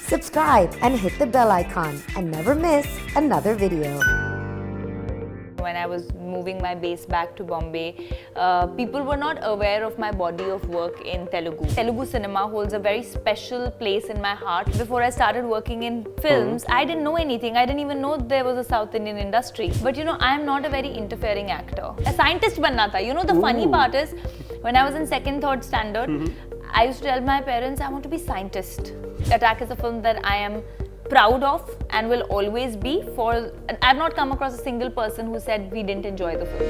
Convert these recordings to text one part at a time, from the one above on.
Subscribe and hit the bell icon and never miss another video. When I was moving my base back to Bombay, people were not aware of my body of work in Telugu. Telugu cinema holds a very special place in my heart. Before I started working in films, I didn't know anything. I didn't even know there was a South Indian industry. But I'm not a very interfering actor. A scientist banna tha. The funny part is, when I was in second, third standard, I used to tell my parents, I want to be scientist. Attack is a film that I am proud of and will always be. I've not come across a single person who said we didn't enjoy the film.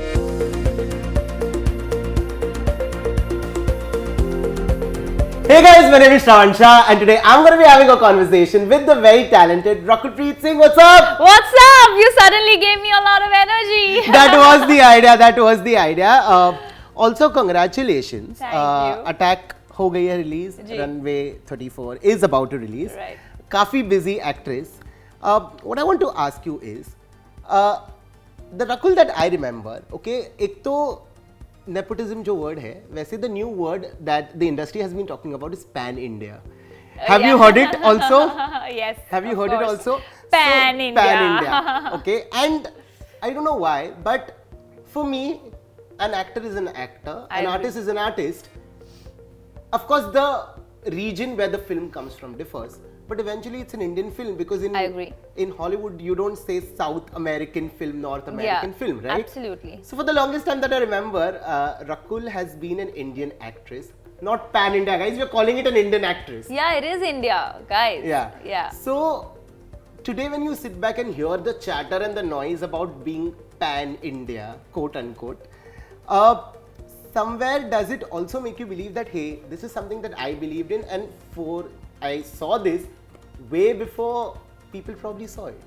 Hey guys, my name is Shravan Shah and today I'm going to be having a conversation with the very talented Rakulpreet Singh. What's up? What's up? You suddenly gave me a lot of energy. That was the idea. Also, congratulations. Thank you. Attack ho gayi hai release. Runway 34 is about to release. Right. काफी busy actress. What I want to ask you is, the Rakul that I remember, okay, एक तो nepotism जो word है, वैसे the new word that the industry has been talking about is pan-India. Have you heard it also? Yes. Have you heard it also? Pan-India. Pan-India. Okay, and I don't know why, but for me, an actor is an actor, an artist is an artist. Of course, the region where the film comes from differs. But eventually it's an Indian film because in Hollywood you don't say South American film, North American film, right? Absolutely. So for the longest time that I remember, Rakul has been an Indian actress. Not pan-India, guys. We're calling it an Indian actress. Yeah, it is India, guys. Yeah. So today when you sit back and hear the chatter and the noise about being pan-India, quote unquote, somewhere does it also make you believe that, hey, this is something that I believed in and I saw this way before people probably saw it?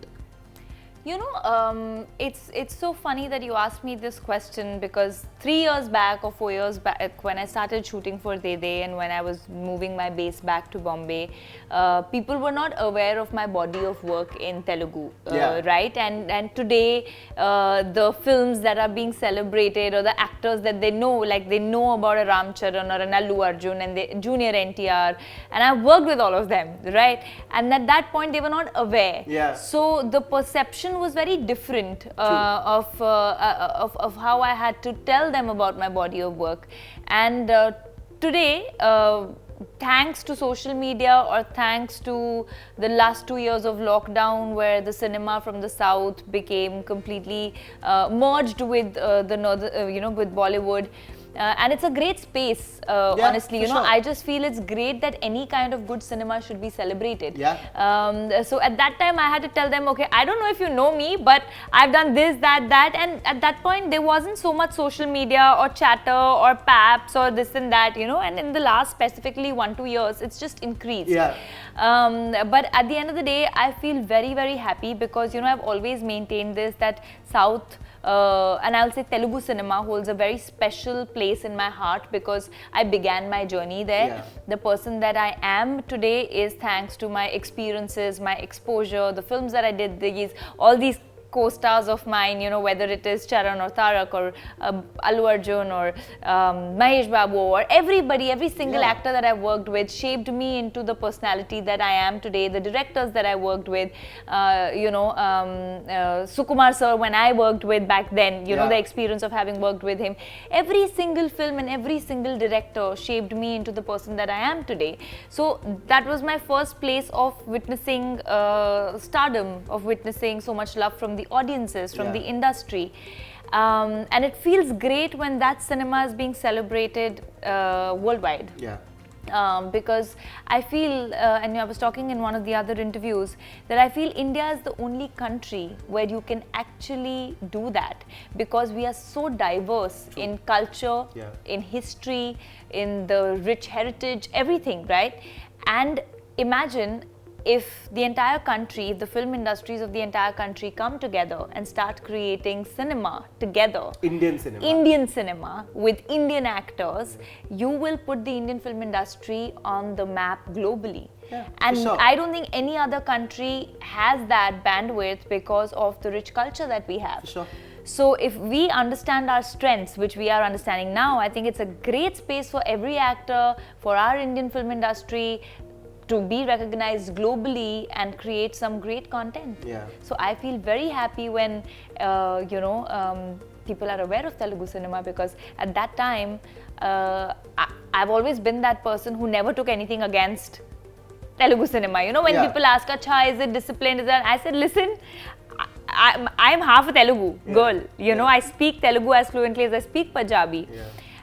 It's so funny that you asked me this question because 3 years back or 4 years back when I started shooting for Dede and when I was moving my base back to Bombay, people were not aware of my body of work in Telugu, right? And today, the films that are being celebrated or the actors that they know, like they know about a Ram Charan or an Allu Arjun and Junior NTR, and I've worked with all of them, right? And at that point, they were not aware. Yeah. So the perception was very different of how I had to tell them about my body of work. And today, thanks to social media or thanks to the last 2 years of lockdown where the cinema from the south became completely merged with the northern, with Bollywood. And it's a great space, honestly. Sure. I just feel it's great that any kind of good cinema should be celebrated. Yeah. So at that time, I had to tell them, okay, I don't know if you know me, but I've done this, that. And at that point, there wasn't so much social media or chatter or paps or this and that, And in the last specifically 1-2 years, it's just increased. Yeah. But at the end of the day, I feel very, very happy because, I've always maintained this, that South and I'll say Telugu cinema holds a very special place in my heart because I began my journey there. Yeah. The person that I am today is thanks to my experiences, my exposure, the films that I did, all these co-stars of mine, whether it is Charan or Tarak or Allu Arjun or Mahesh Babu or every single actor that I've worked with shaped me into the personality that I am today. The directors that I worked with, Sukumar sir, when I worked with back then, the experience of having worked with him. Every single film and every single director shaped me into the person that I am today. So that was my first place of witnessing stardom, of witnessing so much love from the audiences, from the industry. And it feels great when that cinema is being celebrated worldwide. Yeah. Because I feel, and I was talking in one of the other interviews, that I feel India is the only country where you can actually do that because we are so diverse in culture, in history, in the rich heritage, everything, right? And imagine if the entire country, if the film industries of the entire country come together and start creating cinema together, Indian cinema with Indian actors, you will put the Indian film industry on the map globally. And I don't think any other country has that bandwidth because of the rich culture that we have. So if we understand our strengths, which we are understanding now, I think it's a great space for every actor, for our Indian film industry, to be recognized globally and create some great content. Yeah. So I feel very happy when people are aware of Telugu cinema, because at that time I've always been that person who never took anything against Telugu cinema. You know, when people ask, "Acha, is it disciplined?" Is that? I said, listen, I'm half a Telugu girl. You know, I speak Telugu as fluently as I speak Punjabi.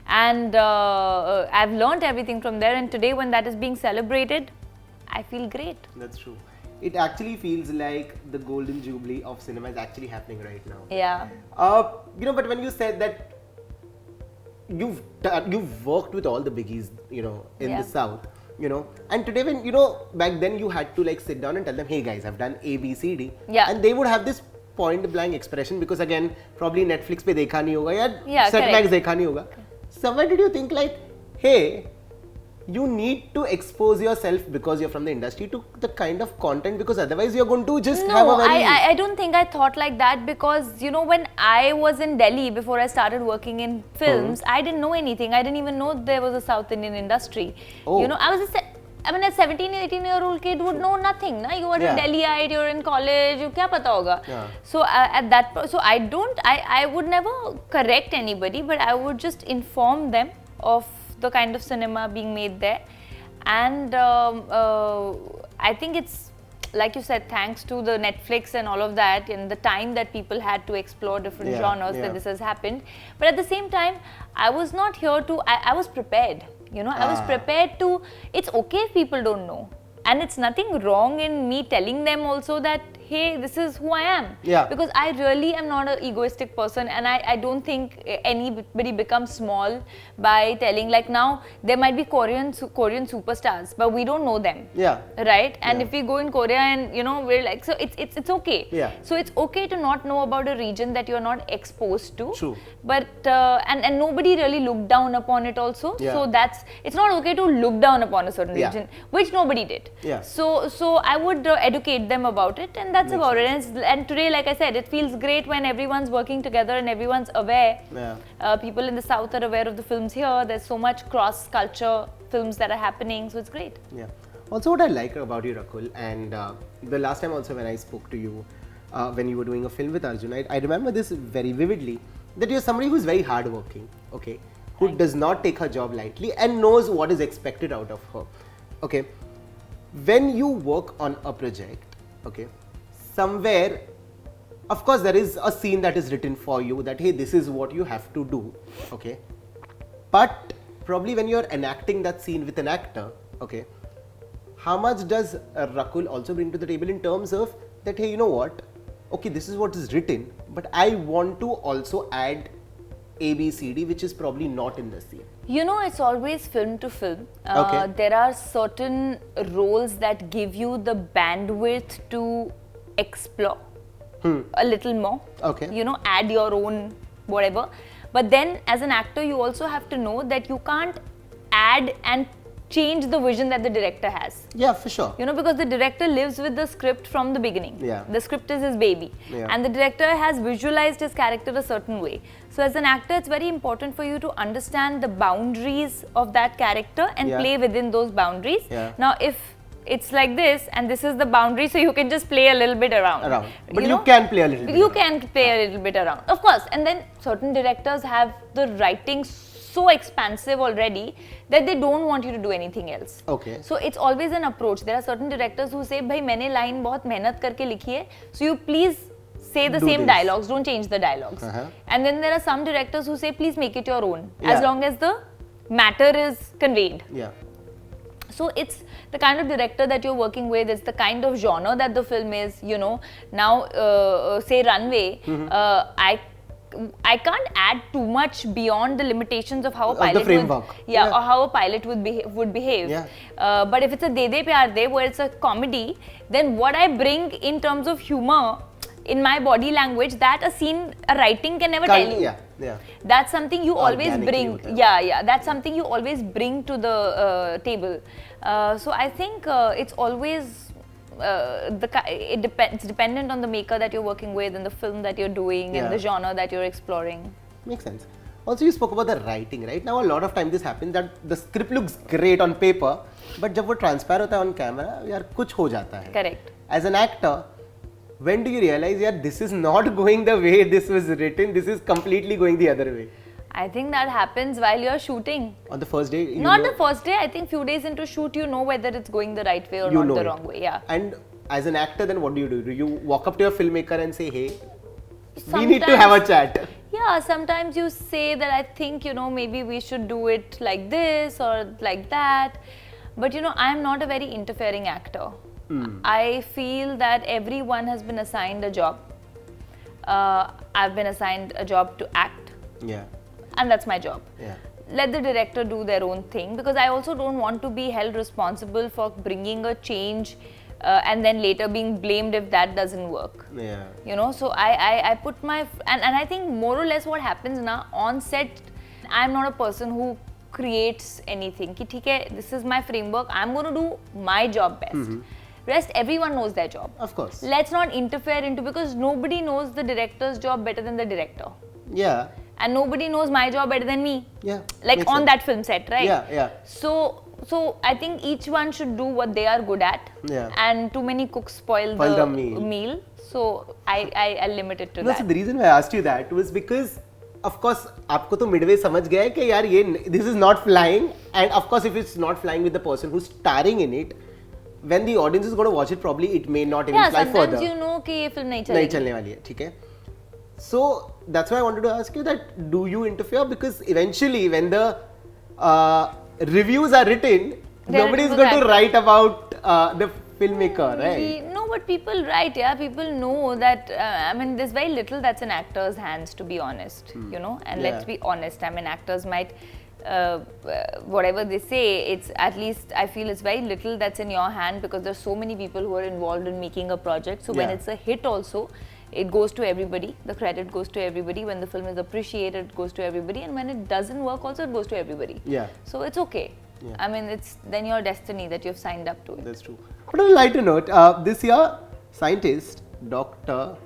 And I've learned everything from there. And today, when that is being celebrated, I feel great. That's true. It actually feels like the golden jubilee of cinema is actually happening right now. Yeah. But when you said that you've worked with all the biggies, in the South, and today when, back then you had to like sit down and tell them, hey guys, I've done A, B, C, D. Yeah. And they would have this point blank expression, because again, probably Netflix pe dekha nahi hoga, yeah, setbacks dekha nahi hoga. Somewhere did you think like, hey, you need to expose yourself because you're from the industry to the kind of content, because otherwise you're going to just have a very... I don't think I thought like that, because when I was in Delhi before I started working in films, I didn't know anything. I didn't even know there was a South Indian industry. I was a 17, 18-year-old kid would know nothing. Na? You are a Delhiite, you're in college, you kya pata hoga? So at that, so I would never correct anybody, but I would just inform them of the kind of cinema being made there. And I think it's, like you said, thanks to the Netflix and all of that, and the time that people had to explore different genres, that this has happened. But at the same time, I was not here to, I was prepared. I was prepared to, it's okay if people don't know. And it's nothing wrong in me telling them also that, hey, this is who I am. Yeah. Because I really am not an egoistic person, and I don't think anybody becomes small by telling, like now, there might be Korean superstars, but we don't know them. Yeah. Right? And if we go in Korea and, we're like, so it's okay. Yeah. So it's okay to not know about a region that you're not exposed to. True. But, and nobody really looked down upon it also. Yeah. So it's not okay to look down upon a certain region, which nobody did. Yeah. So I would educate them about it, and that's about it. And today, like I said, it feels great when everyone's working together and everyone's aware. Yeah. People in the South are aware of the films here. There's so much cross-culture films that are happening, so it's great. Yeah. Also, what I like about you, Rakul, and the last time also when I spoke to you, when you were doing a film with Arjun, I remember this very vividly, that you're somebody who's very hardworking, okay, who does not take her job lightly and knows what is expected out of her, okay. When you work on a project, okay, somewhere, of course, there is a scene that is written for you that, hey, this is what you have to do, okay. But probably when you're enacting that scene with an actor, okay, how much does Rakul also bring to the table in terms of that, hey, you know what, okay, this is what is written, but I want to also add A, B, C, D, which is probably not in the scene. It's always film to film. Okay. There are certain roles that give you the bandwidth to explore a little more. Okay. Add your own whatever. But then as an actor, you also have to know that you can't add and change the vision that the director has. Yeah, for sure. Because the director lives with the script from the beginning. Yeah. The script is his baby. Yeah. And the director has visualized his character a certain way. So as an actor, it's very important for you to understand the boundaries of that character and play within those boundaries. Yeah. Now, if it's like this and this is the boundary, so you can just play a little bit around. But you can play a little bit. You can play a little bit around. Of course. And then certain directors have the writing so expansive already that they don't want you to do anything else. Okay. So it's always an approach. There are certain directors who say, "Bhai, मैंने line बहुत मेहनत करके लिखी है, so you please say the same dialogues, don't change the dialogues." And then there are some directors who say, "Please make it your own, as long as the matter is conveyed." Yeah. So it's the kind of director that you're working with, it's the kind of genre that the film is, Now, say Runway, I can't add too much beyond the limitations of how a pilot the framework. or how a pilot would behave. Yeah. But if it's a De De Pyar De, where it's a comedy, then what I bring in terms of humor in my body language, that a writing can never tell you. Yeah. That's something you always bring. Whatever. Yeah. That's something you always bring to the table. So I think it's always it's dependent on the maker that you're working with and the film that you're doing and the genre that you're exploring. Makes sense. Also, you spoke about the writing, right? Now, a lot of time this happens that the script looks great on paper, but जब वो transparent होता है on camera, यार कुछ हो जाता है. Correct. As an actor, when do you realize, यार, this is not going the way this was written, this is completely going the other way? I think that happens while you're shooting. On the first day? Not the first day, I think few days into shoot, you know whether it's going the right way or not the wrong way. Yeah. And as an actor, then what do? Do you walk up to your filmmaker and say, hey, we need to have a chat? Yeah, sometimes you say that I think, you know, maybe we should do it like this or like that. But, you know, I'm not a very interfering actor. I feel that everyone has been assigned a job. I've been assigned a job to act. Yeah. And that's my job. Yeah. Let the director do their own thing, because I also don't want to be held responsible for bringing a change and then later being blamed if that doesn't work. Yeah. You know, so I put my, and I think more or less what happens now on set, I'm not a person who creates anything. Ki, theek hai, this is my framework, I'm going to do my job best. Rest, everyone knows their job. Of course. Let's not interfere into, because nobody knows the director's job better than the director. Yeah. And nobody knows my job better than me. Yeah. Like on that film set, right? Yeah, yeah. So I think each one should do what they are good at. Yeah. And too many cooks spoil the meal. So I limit it to that. So the reason why I asked you that was because, of course, आपको तो midway समझ गया है कि यार ये this is not flying, and of course if it's not flying with the person who's starring in it, when the audience is going to watch it, probably it may not even fly further. Yeah, sometimes you know कि ये film नहीं चलने वाली है, ठीक है? So that's why I wanted to ask you that, do you interfere? Because eventually when the reviews are written, nobody is going to write about the filmmaker, right? No, but people write, yeah. People know that, I mean, there's very little that's in actors' hands, to be honest, you know. And let's be honest, I mean, actors might, whatever they say, it's at least, I feel it's very little that's in your hand, because there's so many people who are involved in making a project. So when it's a hit also, it goes to everybody, the credit goes to everybody. When the film is appreciated, it goes to everybody, and when it doesn't work also, it goes to everybody. Yeah. So it's okay. Yeah. I mean, it's then your destiny that you've signed up to it. That's true. But on a lighter note, this year, scientist, doctor,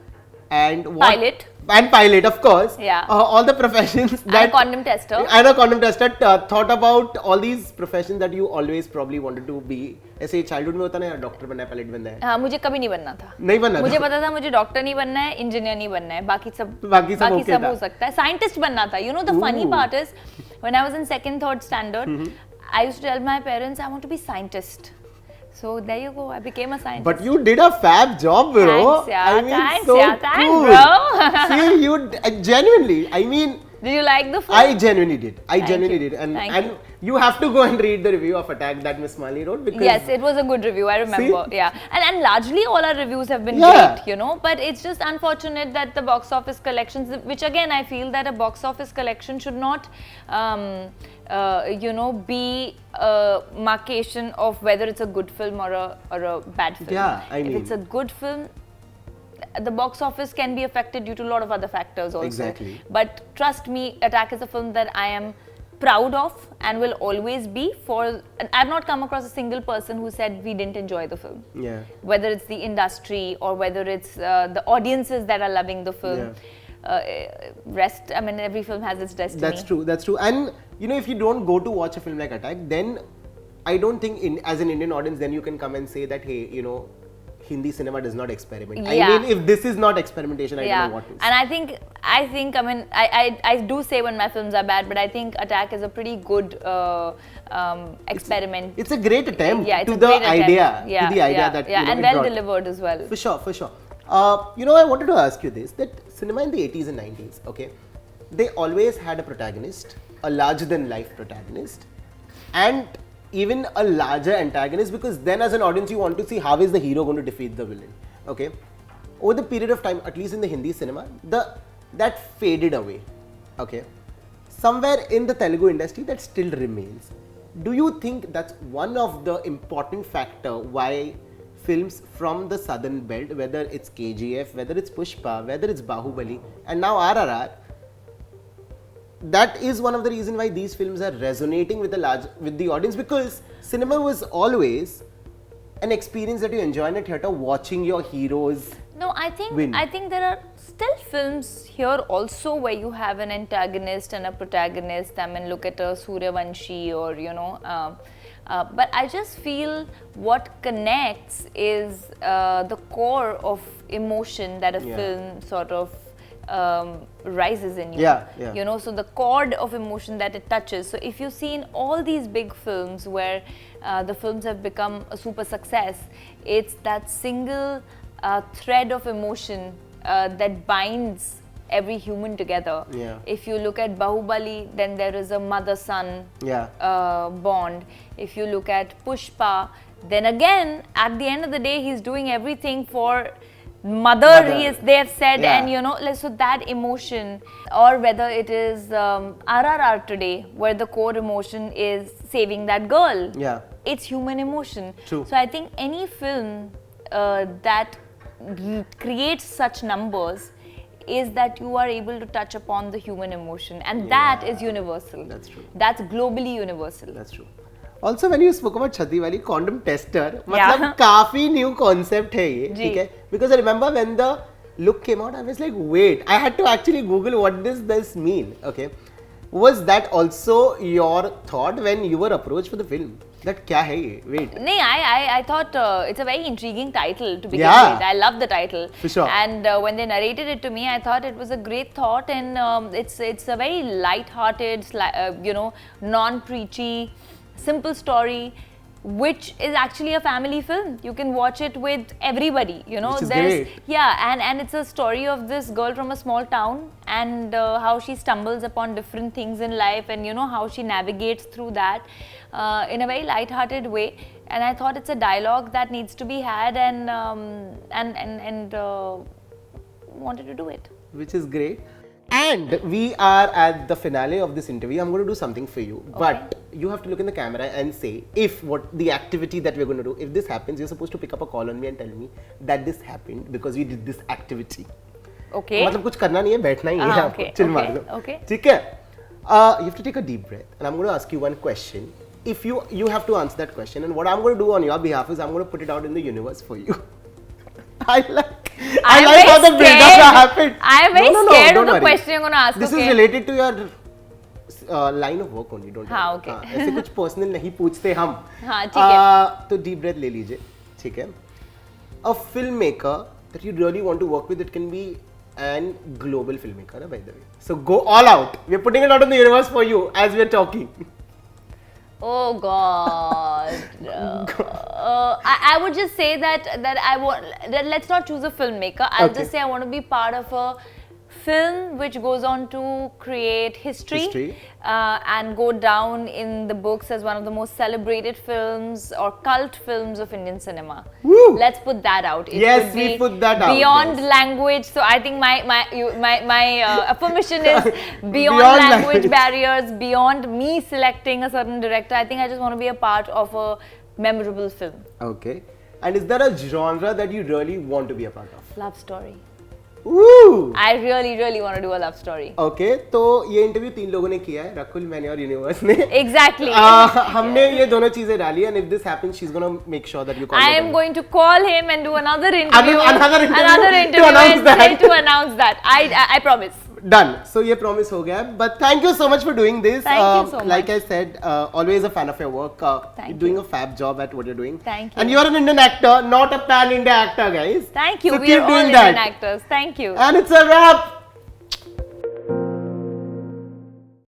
and what? Pilot. And pilot, of course. Yeah. All the professions that... And a condom tester. And a condom tester. Thought about all these professions that you always probably wanted to be. ऐसे childhood में होता ना, यार doctor बनना है, pilot बनना है. हाँ, मुझे कभी नहीं बनना था. नहीं बनना था. मुझे पता था मुझे डॉक्टर नहीं बनना है, इंजीनियर नहीं बनना है, बाकी सब हो सकता है. साइंटिस्ट बनना था. You know, the funny part is, when I was in second, third standard, I used to tell my parents I want to be scientist. So there you go, I became a scientist. But you did a fab job, bro. Thanks, yeah. Thanks, cool. Bro. See, you genuinely, I mean... Did you like the film? I genuinely did. Thank And you have to go and read the review of Attack that MissMalini wrote, because... Yes, it was a good review, I remember. See? Yeah. And largely all our reviews have been great, you know. But it's just unfortunate that the box office collections, which again I feel that a box office collection should not, you know, be a markation of whether it's a good film or a bad film. Yeah, I mean... If it's a good film, the box office can be affected due to a lot of other factors also. Exactly. But trust me, Attack is a film that I am proud of and will always be. I've not come across a single person who said we didn't enjoy the film. Yeah. Whether it's the industry or whether it's the audiences that are loving the film. Rest, I mean, every film has its destiny. That's true, that's true. And you know, if you don't go to watch a film like Attack, then I don't think as an Indian audience, then you can come and say that, hey, you know, Hindi cinema does not experiment. Yeah. I mean, if this is not experimentation, I don't know what is. And I think, I mean, I do say when my films are bad, but I think Attack is a pretty good experiment. It's a great attempt to the idea, that you know, and well delivered as well. For sure, for sure. You know, I wanted to ask you this, that cinema in the 80s and 90s, okay, they always had a protagonist, a larger-than-life protagonist, and even a larger antagonist, because then as an audience you want to see how is the hero going to defeat the villain. Okay, over the period of time, at least in the Hindi cinema, that faded away. Okay, somewhere in the Telugu industry that still remains. Do you think that's one of the important factor why films from the southern belt, whether it's KGF, whether it's Pushpa, whether it's Bahubali, and now RRR, that is one of the reasons why these films are resonating with the audience, because cinema was always an experience that you enjoy in a theatre, watching your heroes No, I think win? there are still films here also where you have an antagonist and a protagonist. I mean, look at Shravan Shah or but I just feel what connects is the core of emotion that a film sort of rises in you. You know, so the chord of emotion that it touches. So if you see in all these big films where the films have become a super success, it's that single thread of emotion that binds every human together. If you look at Bahubali, then there is a mother-son bond. If you look at Pushpa, then again, at the end of the day, he's doing everything for mother. They have said, and you know, so that emotion, or whether it is RRR today, where the core emotion is saving that girl. It's human emotion. So I think any film that creates such numbers is that you are able to touch upon the human emotion, and that is universal. That's true. That's globally universal. That's true. Also, when you spoke about Chhati wali condom tester, मतलब काफी new concept है ये, ठीक है? Because I remember when the look came out, I was like, wait, I had to actually Google what does this mean. Okay, was that also your thought when you were approached for the film? That क्या है ये? Wait. No, I thought it's a very intriguing title to begin with. I love the title. For sure. And when they narrated it to me, I thought it was a great thought, and it's a very light-hearted, you know, non-preachy, simple story, which is actually a family film. You can watch it with everybody, you know. Which is great. And it's a story of this girl from a small town, and how she stumbles upon different things in life, and you know how she navigates through that in a very light-hearted way. And I thought it's a dialogue that needs to be had, and wanted to do it. Which is great. And we are at the finale of this interview. I'm going to do something for you, but you have to look in the camera and say if what the activity that we're going to do, if this happens, you're supposed to pick up a call on me and tell me that this happened because we did this activity. Okay. मतलब कुछ करना नहीं है, बैठना ही है आपको, chill मार दो. Okay. ठीक है? You have to take a deep breath, and I'm going to ask you one question. If you have to answer that question, and what I'm going to do on your behalf is I'm going to put it out in the universe for you. I like how the build-up happened. I'm very scared of the question you're going to ask. This is related to your line of work only. Don't worry. Okay. ऐसे कुछ personal नहीं पूछते हम. हाँ, ठीक है. तो deep breath ले लीजिए, ठीक है? A filmmaker that you really want to work with, it can be an global filmmaker, by the way. So go all out. We're putting it out in the universe for you as we're talking. Oh God! I would just say that I want. Let's not choose a filmmaker. I'll just say I want to be part of a film which goes on to create history. And go down in the books as one of the most celebrated films or cult films of Indian cinema. Woo! Let's put that out. It yes, we put that out. Beyond language. So I think my affirmation is beyond language barriers, beyond me selecting a certain director. I think I just want to be a part of a memorable film. Okay. And is there a genre that you really want to be a part of? Love story. Woo! I really want to do a love story. Okay, तो ये interview 3 लोगों ने किया है, रकुल, मैंने और universe ने. Exactly. हमने ये दोनों चीजें डाली, and if this happens, she's gonna make sure that you call. I am going to call him and do another interview. Another interview to announce that. I promise. Done. So ये promise हो गया. But thank you so much for doing this. Thank you so much. Like I said, always a fan of your work. You're doing a fab job at what you're doing. Thank you. And you're an Indian actor, not a pan-India actor, guys. Thank you. So we are all Indian actors. Thank you. And it's a wrap.